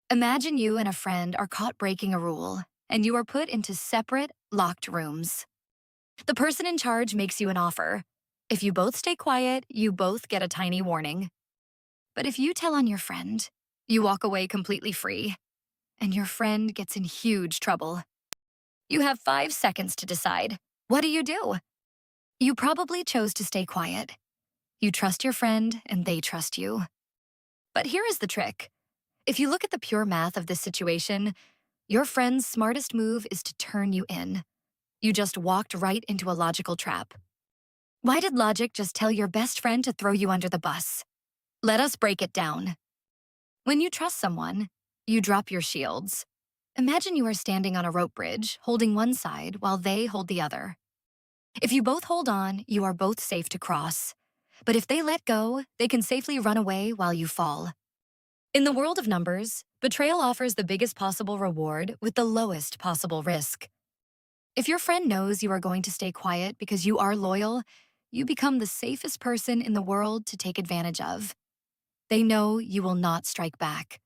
Imagine you and a friend are caught breaking a rule, and you are put into separate, locked rooms. The person in charge makes you an offer. If you both stay quiet, you both get a tiny warning. But if you tell on your friend, you walk away completely free, and your friend gets in huge trouble. You have 5 seconds to decide. What do? You probably chose to stay quiet. You trust your friend, and they trust you. But here is the trick. If you look at the pure math of this situation, your friend's smartest move is to turn you in. You just walked right into a logical trap. Why did logic just tell your best friend to throw you under the bus? Let us break it down. When you trust someone, you drop your shields. Imagine you are standing on a rope bridge, holding one side while they hold the other. If you both hold on, you are both safe to cross. But if they let go, they can safely run away while you fall. In the world of numbers, betrayal offers the biggest possible reward with the lowest possible risk. If your friend knows you are going to stay quiet because you are loyal, you become the safest person in the world to take advantage of. They know you will not strike back.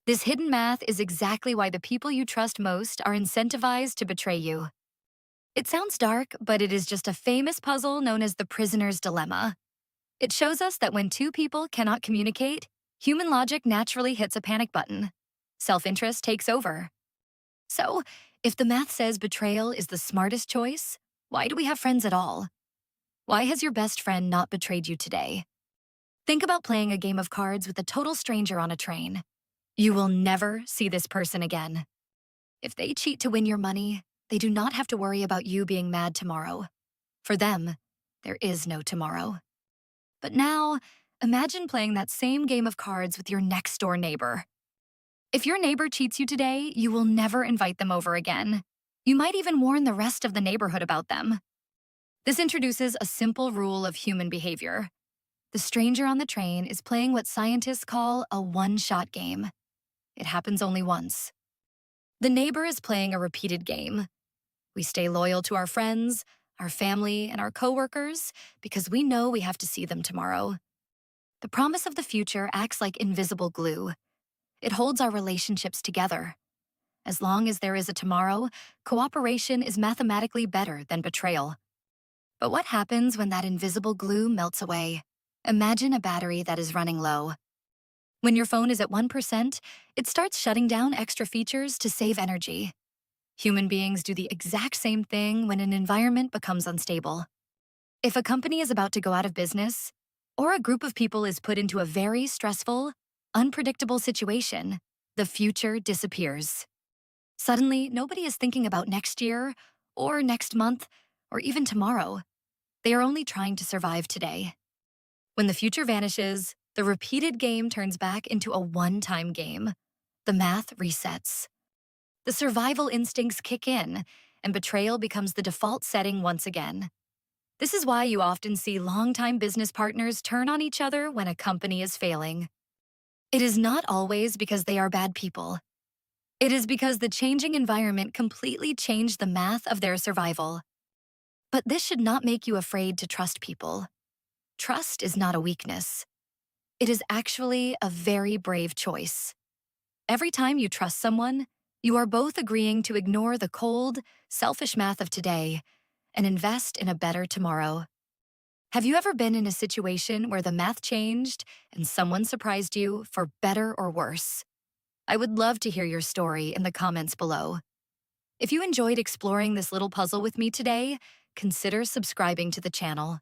This hidden math is exactly why the people you trust most are incentivized to betray you. It sounds dark, but it is just a famous puzzle known as the prisoner's dilemma. It shows us that when two people cannot communicate, human logic naturally hits a panic button. Self-interest takes over. So, if the math says betrayal is the smartest choice, why do we have friends at all? Why has your best friend not betrayed you today? Think about playing a game of cards with a total stranger on a train. You will never see this person again. If they cheat to win your money, they do not have to worry about you being mad tomorrow. For them, there is no tomorrow. But now, imagine playing that same game of cards with your next-door neighbor. If your neighbor cheats you today, you will never invite them over again. You might even warn the rest of the neighborhood about them. This introduces a simple rule of human behavior. The stranger on the train is playing what scientists call a one-shot game. It happens only once. The neighbor is playing a repeated game. We stay loyal to our friends, our family, and our coworkers because we know we have to see them tomorrow. The promise of the future acts like invisible glue. It holds our relationships together. As long as there is a tomorrow, cooperation is mathematically better than betrayal. But what happens when that invisible glue melts away? Imagine a battery that is running low. When your phone is at 1%, it starts shutting down extra features to save energy. Human beings do the exact same thing when an environment becomes unstable. If a company is about to go out of business, or a group of people is put into a very stressful, unpredictable situation, the future disappears. Suddenly, nobody is thinking about next year, or next month, or even tomorrow. They are only trying to survive today. When the future vanishes, the repeated game turns back into a one-time game. The math resets. The survival instincts kick in, and betrayal becomes the default setting once again. This is why you often see longtime business partners turn on each other when a company is failing. It is not always because they are bad people. It is because the changing environment completely changed the math of their survival. But this should not make you afraid to trust people. Trust is not a weakness. It is actually a very brave choice. Every time you trust someone, you are both agreeing to ignore the cold, selfish math of today and invest in a better tomorrow. Have you ever been in a situation where the math changed and someone surprised you for better or worse? I would love to hear your story in the comments below. If you enjoyed exploring this little puzzle with me today, consider subscribing to the channel.